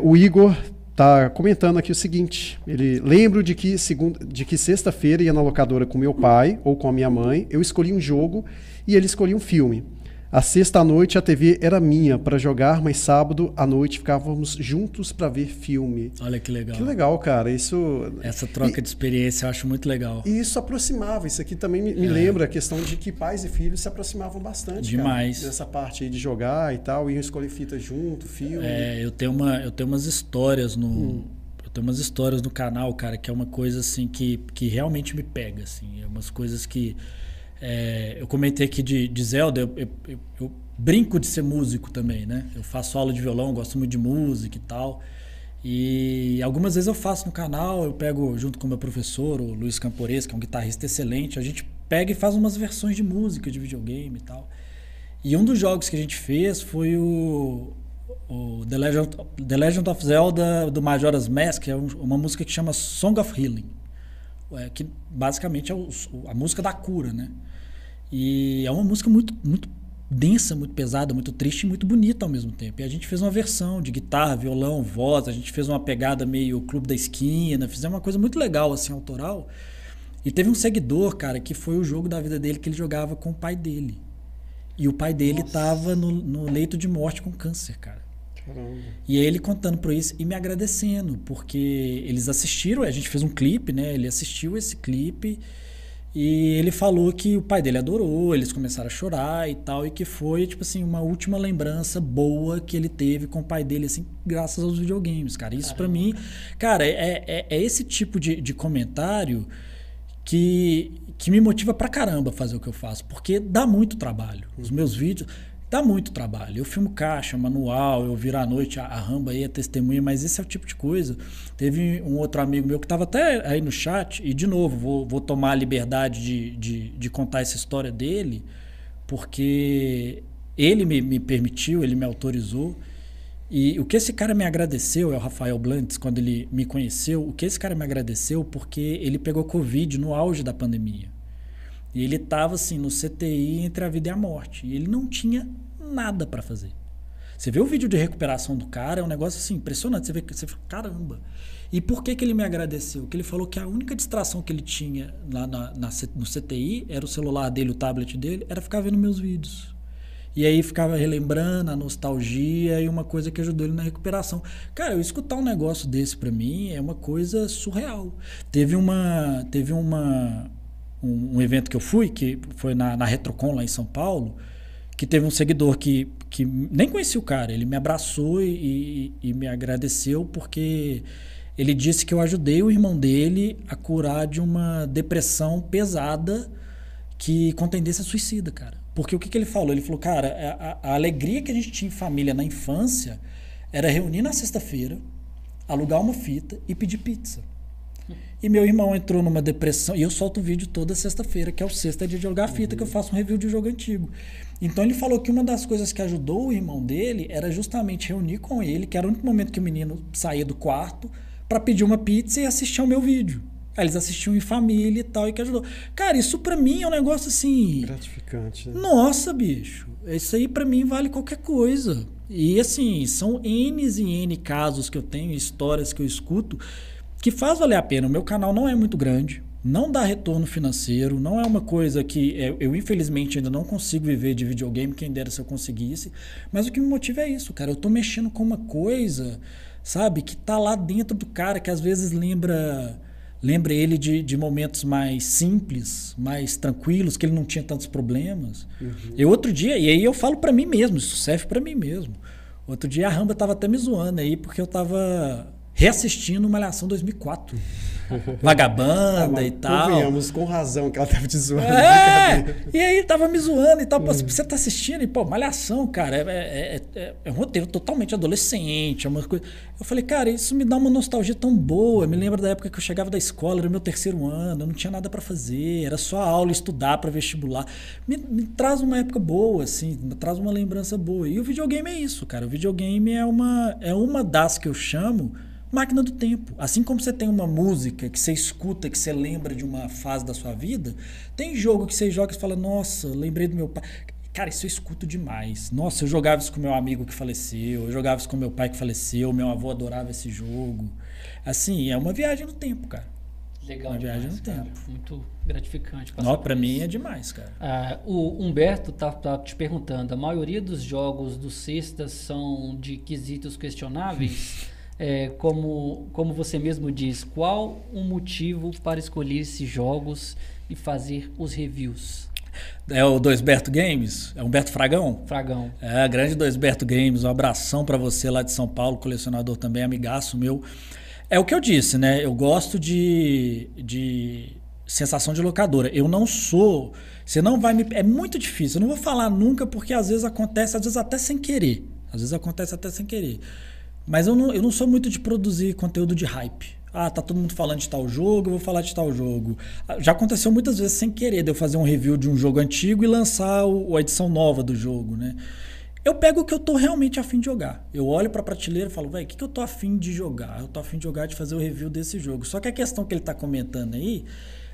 O Igor tá comentando aqui o seguinte: ele lembro de que sexta-feira ia na locadora com meu pai ou com a minha mãe, eu escolhi um jogo e ele escolhia um filme. A sexta à noite a TV era minha para jogar, mas sábado à noite ficávamos juntos para ver filme. Olha que legal. Que legal, cara. Isso. Essa troca de experiência eu acho muito legal. E isso aproximava. Isso aqui também me lembra a questão de que pais e filhos se aproximavam bastante. Demais. Cara, nessa parte aí de jogar e tal, iam escolher fita junto, filme. Eu tenho umas histórias no. Eu tenho umas histórias no canal, cara, que é uma coisa assim que realmente me pega. Assim. É umas coisas que. Eu comentei aqui de Zelda, eu brinco de ser músico também, né? Eu faço aula de violão, gosto muito de música e tal. E algumas vezes eu faço no canal, eu pego junto com o meu professor, o Luiz Campores, que é um guitarrista excelente, a gente pega e faz umas versões de música, de videogame e tal. E um dos jogos que a gente fez foi o The Legend of Zelda do Majora's Mask, que é uma música que chama Song of Healing, que basicamente é a música da cura, né? E é uma música muito, muito densa, muito pesada, muito triste e muito bonita ao mesmo tempo. E a gente fez uma versão de guitarra, violão, voz, a gente fez uma pegada meio Clube da Esquina, fizemos uma coisa muito legal, assim, autoral. E teve um seguidor, cara, que foi o jogo da vida dele que ele jogava com o pai dele. E o pai dele tava no leito de morte com câncer, cara. Caramba. E aí ele contando por isso e me agradecendo, porque eles assistiram, a gente fez um clipe, né? Ele assistiu esse clipe e ele falou que o pai dele adorou, eles começaram a chorar e tal, e que foi, tipo assim, uma última lembrança boa que ele teve com o pai dele, assim, graças aos videogames, cara. Isso pra mim, cara, é esse tipo de comentário que me motiva pra caramba fazer o que eu faço, porque dá muito trabalho. Os meus vídeos dá muito trabalho. Eu filmo caixa, manual, eu viro à noite, a Ramba aí é testemunha, mas esse é o tipo de coisa. Teve um outro amigo meu que estava até aí no chat, e de novo, vou tomar a liberdade de contar essa história dele, porque ele me permitiu, ele me autorizou. E o que esse cara me agradeceu, é o Rafael Blantes, quando ele me conheceu, o que esse cara me agradeceu porque ele pegou Covid no auge da pandemia. E ele estava assim no CTI entre a vida e a morte. E ele não tinha nada para fazer. Você vê o vídeo de recuperação do cara, é um negócio assim impressionante. Você fala, caramba. E por que ele me agradeceu? Porque ele falou que a única distração que ele tinha lá no CTI era o celular dele, o tablet dele, era ficar vendo meus vídeos. E aí ficava relembrando a nostalgia e uma coisa que ajudou ele na recuperação. Cara, eu escutar um negócio desse pra mim é uma coisa surreal. Teve um evento que eu fui, que foi na Retrocon lá em São Paulo, que teve um seguidor que nem conhecia o cara, ele me abraçou e me agradeceu porque ele disse que eu ajudei o irmão dele a curar de uma depressão pesada com tendência suicida, cara. Porque o que ele falou? Ele falou, cara, a alegria que a gente tinha em família na infância era reunir na sexta-feira, alugar uma fita e pedir pizza. E meu irmão entrou numa depressão, e eu solto o vídeo toda sexta-feira, que é o sexta dia de jogar fita, que eu faço um review de jogo antigo. Então ele falou que uma das coisas que ajudou o irmão dele era justamente reunir com ele, que era o único momento que o menino saía do quarto, para pedir uma pizza e assistir ao meu vídeo. Aí eles assistiam em família e tal, e que ajudou. Cara, isso pra mim é um negócio assim... gratificante, né? Nossa, bicho, isso aí pra mim vale qualquer coisa. E assim, são N's e N casos que eu tenho, histórias que eu escuto, que faz valer a pena. O meu canal não é muito grande, não dá retorno financeiro, não é uma coisa que eu infelizmente ainda não consigo viver de videogame, quem dera se eu conseguisse, mas o que me motiva é isso, cara. Eu tô mexendo com uma coisa, sabe, que tá lá dentro do cara, que às vezes lembra ele de momentos mais simples, mais tranquilos, que ele não tinha tantos problemas. Outro dia, e aí eu falo pra mim mesmo, isso serve pra mim mesmo. Outro dia a Ramba tava até me zoando aí, porque eu tava reassistindo Malhação 2004. Vagabanda e tal. Convenhamos, com razão que ela tava te zoando. E aí tava me zoando e tal. Pô, você tá assistindo e, pô, Malhação, cara, é um roteiro totalmente adolescente, é uma coisa... Eu falei, cara, isso me dá uma nostalgia tão boa. Me lembra da época que eu chegava da escola, era meu terceiro ano, eu não tinha nada pra fazer, era só aula, estudar pra vestibular. Me traz uma época boa, assim, me traz uma lembrança boa. E o videogame é isso, cara. O videogame é uma das que eu chamo máquina do tempo. Assim como você tem uma música que você escuta, que você lembra de uma fase da sua vida, tem jogo que você joga e fala, nossa, lembrei do meu pai. Cara, isso eu escuto demais. Nossa, eu jogava isso com meu amigo que faleceu, eu jogava isso com meu pai que faleceu, meu avô adorava esse jogo. Assim, é uma viagem no tempo, cara. Legal, uma viagem demais, no cara. tempo. Muito gratificante. Não, pra mim é demais, cara. O Humberto tá te perguntando, a maioria dos jogos do Cestas são de quesitos questionáveis? Como você mesmo diz, qual o motivo para escolher esses jogos e fazer os reviews? É o Doisberto Games? É o Humberto Fragão? Fragão. É, grande Doisberto Games, um abração pra você lá de São Paulo, colecionador também, amigaço meu. É o que eu disse, né? Eu gosto de sensação de locadora. Eu não sou... Você não vai me... É muito difícil. Eu não vou falar nunca porque às vezes acontece, às vezes até sem querer. Às vezes acontece até sem querer. Mas eu não sou muito de produzir conteúdo de hype. Ah, tá todo mundo falando de tal jogo, eu vou falar de tal jogo. Já aconteceu muitas vezes sem querer de eu fazer um review de um jogo antigo e lançar a edição nova do jogo, né? Eu pego o que eu tô realmente afim de jogar. Eu olho pra prateleira e falo, velho, o que eu tô afim de jogar? Eu tô afim de jogar, de fazer o review desse jogo. Só que a questão que ele tá comentando aí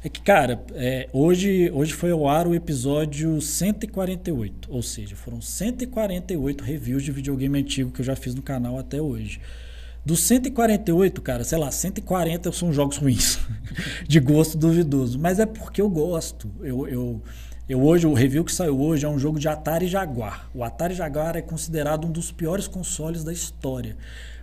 é que, cara, hoje foi ao ar o episódio 148. Ou seja, foram 148 reviews de videogame antigo que eu já fiz no canal até hoje. Dos 148, cara, sei lá, 140 são jogos ruins. De gosto duvidoso. Mas é porque eu gosto. Hoje, o review que saiu hoje é um jogo de Atari Jaguar. O Atari Jaguar é considerado um dos piores consoles da história.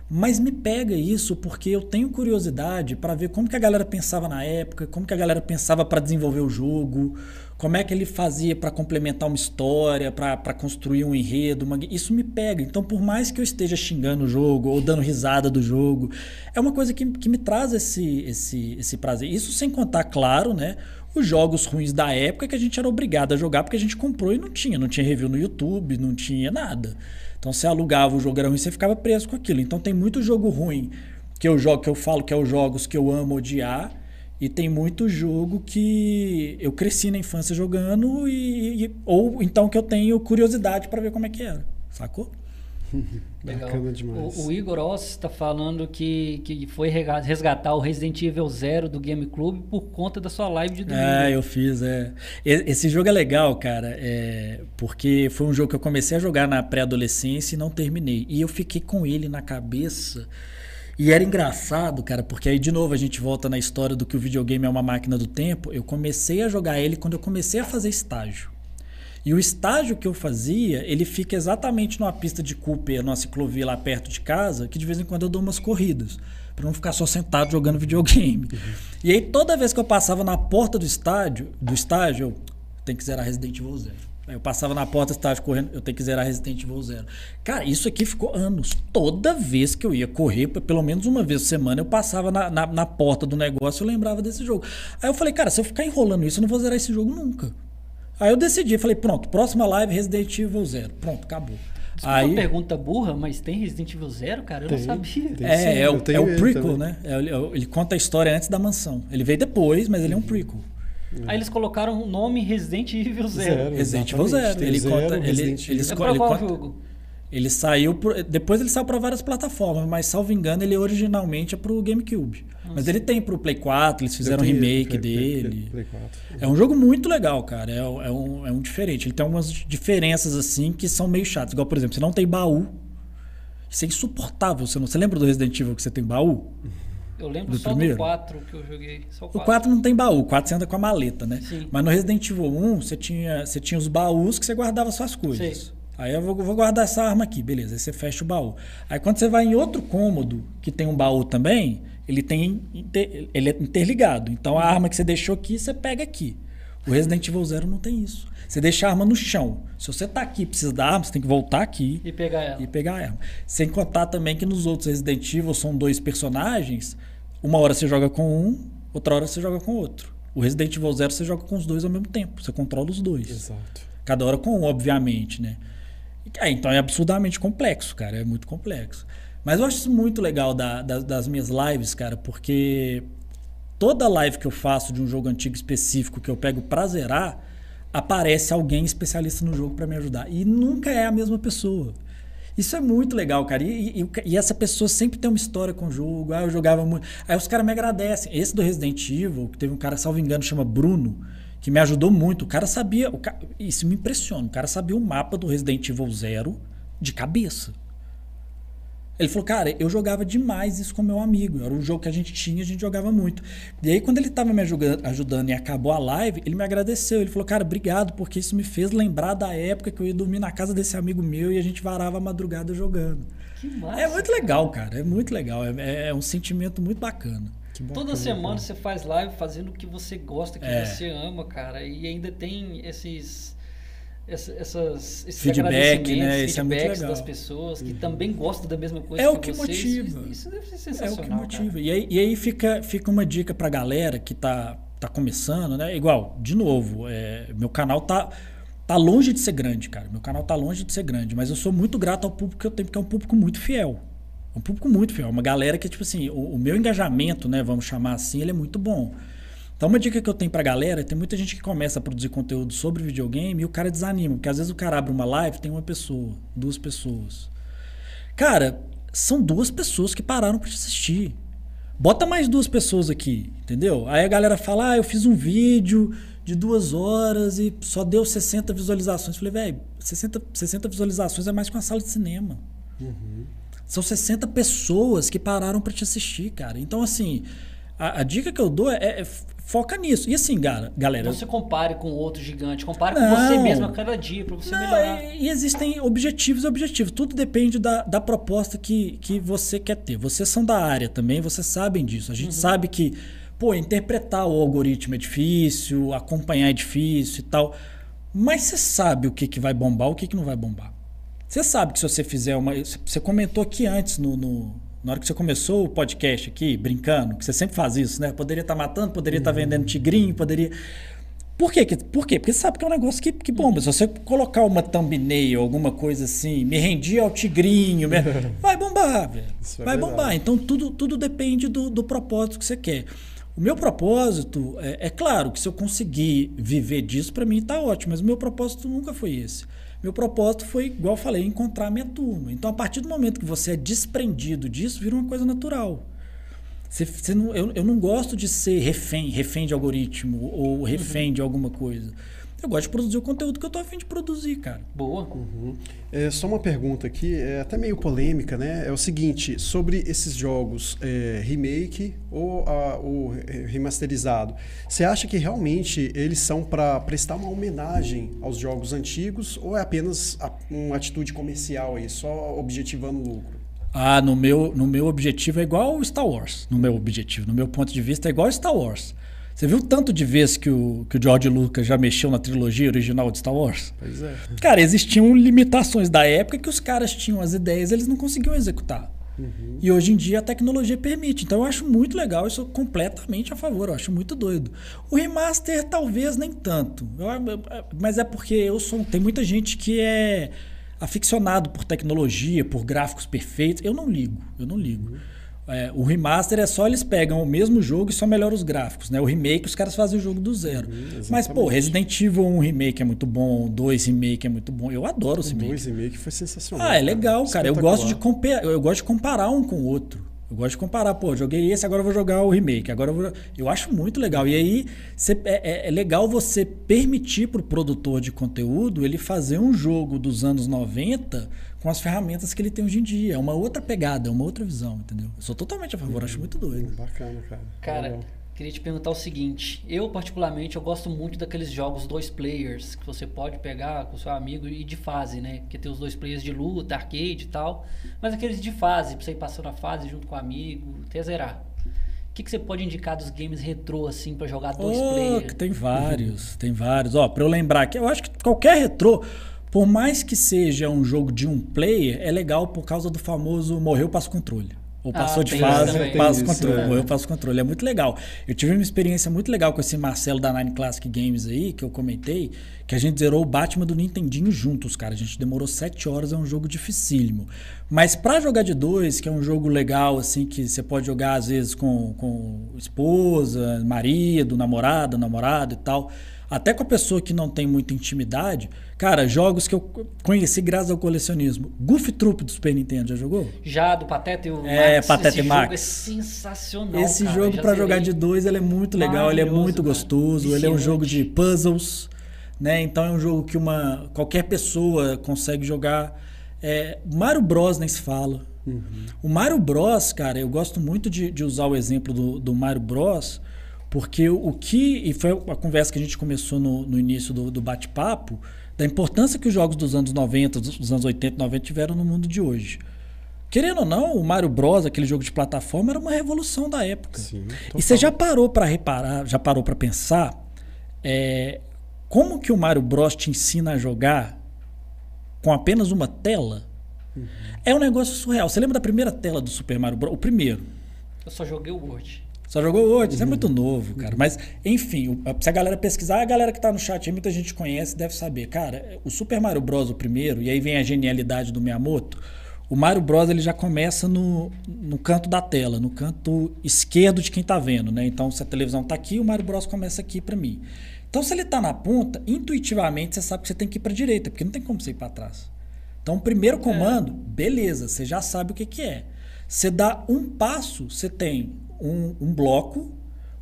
Mas me pega isso porque eu tenho curiosidade para ver como que a galera pensava na época, como que a galera pensava para desenvolver o jogo, como é que ele fazia para complementar uma história, para construir um enredo. Isso me pega. Então, por mais que eu esteja xingando o jogo ou dando risada do jogo, é uma coisa que me traz esse prazer. Isso sem contar, claro, né? Os jogos ruins da época que a gente era obrigado a jogar porque a gente comprou e não tinha review no YouTube, não tinha nada. Então você alugava o jogo, era ruim, você ficava preso com aquilo. Então tem muito jogo ruim que eu falo que é os jogos que eu amo odiar, e tem muito jogo que eu cresci na infância jogando ou então que eu tenho curiosidade para ver como é que era, sacou? Legal. Bacana demais. O Igor Oss está falando que foi resgatar o Resident Evil 0 do Game Club por conta da sua live de domingo. Eu fiz, Esse jogo é legal, cara, porque foi um jogo que eu comecei a jogar na pré-adolescência e não terminei. E eu fiquei com ele na cabeça. E era engraçado, cara, porque aí de novo a gente volta na história do que o videogame é uma máquina do tempo. Eu comecei a jogar ele quando eu comecei a fazer estágio. E o estágio que eu fazia, ele fica exatamente numa pista de Cooper, numa ciclovia lá perto de casa, que de vez em quando eu dou umas corridas, pra não ficar só sentado jogando videogame. Uhum. E aí toda vez que eu passava na porta do estágio, eu tenho que zerar Resident Evil 0. Aí eu passava na porta do estágio correndo, eu tenho que zerar Resident Evil 0. Cara, isso aqui ficou anos. Toda vez que eu ia correr, pelo menos uma vez por semana, eu passava na porta do negócio e eu lembrava desse jogo. Aí eu falei, cara, se eu ficar enrolando isso, eu não vou zerar esse jogo nunca. Aí eu decidi, falei, pronto, próxima live Resident Evil 0. Pronto, acabou. Desculpa uma pergunta burra, mas tem Resident Evil 0, cara? Eu não sabia. É o prequel, né? Ele conta a história antes da mansão. Ele veio depois, mas ele é um prequel. Aí eles colocaram o nome Resident Evil 0. Resident Evil 0. Ele conta... Pra qual jogo? Ele saiu... Depois ele saiu para várias plataformas, mas salvo engano, ele originalmente é pro GameCube. Nossa. Mas ele tem pro Play 4, eles fizeram um remake dele. Play 4. É um jogo muito legal, cara. É um diferente. Ele tem algumas diferenças assim que são meio chatas. Igual, por exemplo, você não tem baú. Isso é insuportável. Você lembra do Resident Evil que você tem baú? Eu lembro só do 4 que eu joguei. Só o 4 não tem baú. O 4 você anda com a maleta, né? Sim. Mas no Resident Evil 1, você tinha os baús que você guardava suas coisas. Sei. Aí eu vou guardar essa arma aqui, beleza. Aí você fecha o baú. Aí quando você vai em outro cômodo que tem um baú também, ele é interligado. Então a arma que você deixou aqui, você pega aqui. O Resident Evil 0 não tem isso. Você deixa a arma no chão. Se você tá aqui e precisa da arma, você tem que voltar aqui e pegar ela. A arma. Sem contar também que nos outros Resident Evil são 2 personagens. Uma hora você joga com um, outra hora você joga com outro. O Resident Evil 0 você joga com os 2 ao mesmo tempo. Você controla os 2. Exato. Cada hora com um, obviamente, né? Então é absurdamente complexo, cara. É muito complexo. Mas eu acho isso muito legal das minhas lives, cara, porque toda live que eu faço de um jogo antigo específico que eu pego pra zerar, aparece alguém especialista no jogo pra me ajudar. E nunca é a mesma pessoa. Isso é muito legal, cara. E essa pessoa sempre tem uma história com o jogo. Eu jogava muito. Aí os caras me agradecem. Esse do Resident Evil, que teve um cara, salvo engano, chama Bruno, que me ajudou muito. O cara sabia, isso me impressiona, o cara sabia o mapa do Resident Evil 0 de cabeça. Ele falou, cara, eu jogava demais isso com meu amigo. Era um jogo que a gente tinha, a gente jogava muito. E aí, quando ele tava me ajudando e acabou a live, ele me agradeceu. Ele falou, cara, obrigado, porque isso me fez lembrar da época que eu ia dormir na casa desse amigo meu e a gente varava a madrugada jogando. Que massa, é muito legal, cara. É muito legal. É um sentimento muito bacana. Toda semana você faz live fazendo o que você gosta, que você ama, cara. E ainda tem esses feedback, né? Isso feedbacks das pessoas que também gostam da mesma coisa que vocês. Motiva. Isso deve ser sensacional. É o que motiva. E aí fica uma dica pra galera que tá começando, né? Igual, de novo, meu canal tá longe de ser grande, cara. Meu canal tá longe de ser grande, mas eu sou muito grato ao público que eu tenho, porque é um público muito fiel. Um público muito fiel. Uma galera que, tipo assim, o meu engajamento, né? Vamos chamar assim, ele é muito bom. Então, uma dica que eu tenho pra galera, tem muita gente que começa a produzir conteúdo sobre videogame e o cara desanima, porque às vezes o cara abre uma live, tem uma pessoa, 2 pessoas. Cara, são 2 pessoas que pararam pra te assistir. Bota mais 2 pessoas aqui, entendeu? Aí a galera fala, eu fiz um vídeo de 2 horas e só deu 60 visualizações. Eu falei, velho, 60 visualizações é mais que uma sala de cinema. Uhum. São 60 pessoas que pararam pra te assistir, cara. Então, assim, a dica que eu dou é foca nisso. E assim, galera... Não se compare com outro gigante. Compare com você mesmo a cada dia pra você melhorar. E existem objetivos e objetivos. Tudo depende da proposta que você quer ter. Vocês são da área também, vocês sabem disso. A gente sabe que, interpretar o algoritmo é difícil, acompanhar é difícil e tal. Mas você sabe o que vai bombar, o que não vai bombar. Você sabe que se você fizer uma... Você comentou aqui antes, na hora que você começou o podcast aqui, brincando, que você sempre faz isso, né? Poderia estar matando, poderia estar vendendo tigrinho, poderia... Por quê? Porque você sabe que é um negócio que bomba. Se você colocar uma thumbnail, alguma coisa assim, me rendi ao tigrinho, vai bombar, velho. Vai bombar. Então, tudo depende do propósito que você quer. O meu propósito, é claro que se eu conseguir viver disso, para mim tá ótimo, mas o meu propósito nunca foi esse. Meu propósito foi, igual eu falei, encontrar a minha turma. Então, a partir do momento que você é desprendido disso, vira uma coisa natural. Eu não gosto de ser refém de algoritmo ou refém de alguma coisa. Eu gosto de produzir o conteúdo que eu tô a fim de produzir, cara. Boa. Uhum. Só uma pergunta aqui, até meio polêmica, né? É o seguinte, sobre esses jogos remake ou remasterizado, você acha que realmente eles são para prestar uma homenagem aos jogos antigos ou é apenas uma atitude comercial aí, só objetivando lucro? No meu objetivo é igual o Star Wars. No meu ponto de vista é igual Star Wars. Você viu o tanto de vezes que o George Lucas já mexeu na trilogia original de Star Wars? Pois é. Cara, existiam limitações da época que os caras tinham as ideias, eles não conseguiam executar. Uhum. E hoje em dia a tecnologia permite. Então eu acho muito legal, eu sou completamente a favor, eu acho muito doido. O remaster talvez nem tanto. Mas é porque tem muita gente que é aficionado por tecnologia, por gráficos perfeitos. Eu não ligo. Uhum. O remaster é só eles pegam o mesmo jogo e só melhoram os gráficos, né? O remake os caras fazem o jogo do zero. Mas, Resident Evil 1 remake é muito bom, o 2 remake é muito bom. Eu adoro os remakes. O 2 remake foi sensacional. É legal, cara. Eu gosto de comparar um com o outro. Eu gosto de comparar, joguei esse, agora eu vou jogar o remake. Eu acho muito legal. E aí é legal você permitir pro produtor de conteúdo ele fazer um jogo dos anos 90 com as ferramentas que ele tem hoje em dia. É uma outra pegada, é uma outra visão, entendeu? Eu sou totalmente a favor, acho muito doido. Bacana, cara. Cara, queria te perguntar o seguinte. Eu, particularmente, eu gosto muito daqueles jogos 2 players que você pode pegar com o seu amigo e de fase, né? Porque tem os 2 players de luta, arcade e tal. Mas aqueles de fase, pra você ir passando a fase junto com o amigo, até zerar. O que você pode indicar dos games retrô, assim, pra jogar 2 players? Tem vários, tem vários. Pra eu lembrar que eu acho que qualquer retrô, por mais que seja um jogo de um player, é legal por causa do famoso morreu, passa o controle. Ou passou de fase, passa o controle. Morreu, passa o controle. É muito legal. Eu tive uma experiência muito legal com esse Marcelo da Nine Classic Games aí, que eu comentei, que a gente zerou o Batman do Nintendinho juntos, cara. A gente demorou 7 horas, é um jogo dificílimo. Mas pra jogar de 2, que é um jogo legal, assim, que você pode jogar às vezes com esposa, marido, namorado e tal. até com a pessoa que não tem muita intimidade, cara, jogos que eu conheci graças ao colecionismo. Goof Troop do Super Nintendo, já jogou? Já, do Pateta e o Max. Pateta e Max. Jogo é sensacional, Esse cara, jogo pra jogar de 2, ele é muito legal, ele é muito gostoso, ele é um jogo de puzzles, né? Então é um jogo que qualquer pessoa consegue jogar. Mario Bros nem se fala. O Mario Bros, cara, eu gosto muito de usar o exemplo do Mario Bros, porque e foi a conversa que a gente começou no início do bate-papo, da importância que os jogos dos anos 90, dos anos 80 e 90 tiveram no mundo de hoje. Querendo ou não, o Mario Bros, aquele jogo de plataforma, era uma revolução da época. Sim, e você já parou para reparar, já parou para pensar como que o Mario Bros te ensina a jogar com apenas uma tela? É um negócio surreal. Você lembra da primeira tela do Super Mario Bros? O primeiro. Eu só joguei o Word. Só jogou hoje, isso é muito novo, cara. Mas, enfim, se a galera pesquisar, a galera que tá no chat aí, muita gente conhece, deve saber. Cara, o Super Mario Bros, o primeiro, e aí vem a genialidade do Miyamoto, o Mario Bros ele já começa no canto da tela, no canto esquerdo de quem tá vendo, né? Então, se a televisão tá aqui, o Mario Bros começa aqui pra mim. Então, se ele tá na ponta, intuitivamente você sabe que você tem que ir pra direita, porque não tem como você ir pra trás. Então, o primeiro comando, beleza, você já sabe o que é. Você dá um passo, você tem um bloco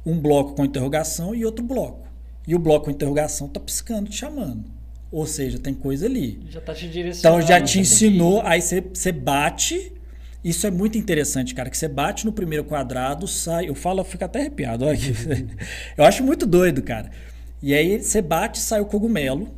com interrogação e outro bloco. E o bloco com interrogação tá piscando, te chamando. Ou seja, tem coisa ali. Já tá te direcionando. Então já te ensinou, aí você bate. Isso é muito interessante, cara, que você bate no primeiro quadrado, sai. Eu fico até arrepiado. Olha aqui. Eu acho muito doido, cara. E aí você bate, sai o cogumelo.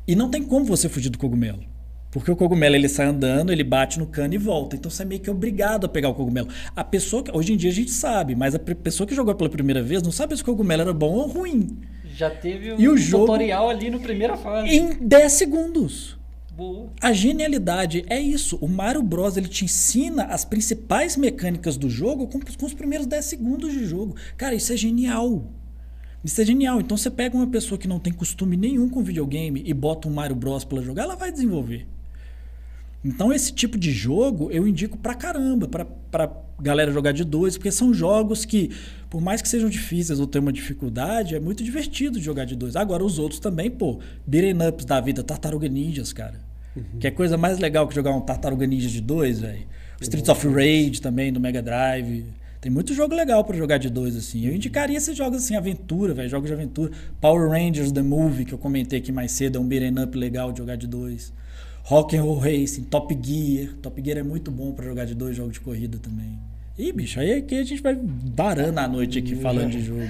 E não tem como você fugir do cogumelo. Porque o cogumelo ele sai andando, ele bate no cano e volta. Então você é meio que obrigado a pegar o cogumelo. A pessoa que, hoje em dia a gente sabe, mas a pessoa que jogou pela primeira vez não sabe se o cogumelo era bom ou ruim. Já teve e o jogo, tutorial ali no primeira fase. Em 10 segundos. Boa. A genialidade é isso. O Mario Bros ele te ensina as principais mecânicas do jogo com os primeiros 10 segundos de jogo. Cara, isso é genial. Isso é genial. Então você pega uma pessoa que não tem costume nenhum com videogame e bota um Mario Bros pra ela jogar, ela vai desenvolver. Então esse tipo de jogo eu indico pra caramba, pra galera jogar de 2, porque são jogos que, por mais que sejam difíceis ou tenham uma dificuldade, é muito divertido de jogar de 2. Agora os outros também, beat'em ups da vida, Tartaruga Ninjas, cara. Que é coisa mais legal que jogar um Tartaruga Ninja de 2, velho. Streets of Rage também, do Mega Drive. Tem muito jogo legal pra jogar de 2, assim. Eu indicaria esses jogos assim, aventura, velho, jogos de aventura. Power Rangers The Movie, que eu comentei aqui mais cedo, é um beat'em up legal de jogar de 2. Rock'n'Roll Racing, Top Gear. Top Gear é muito bom pra jogar de 2 jogos de corrida também. Ih, bicho, aí aqui a gente vai varando a noite aqui falando de jogo.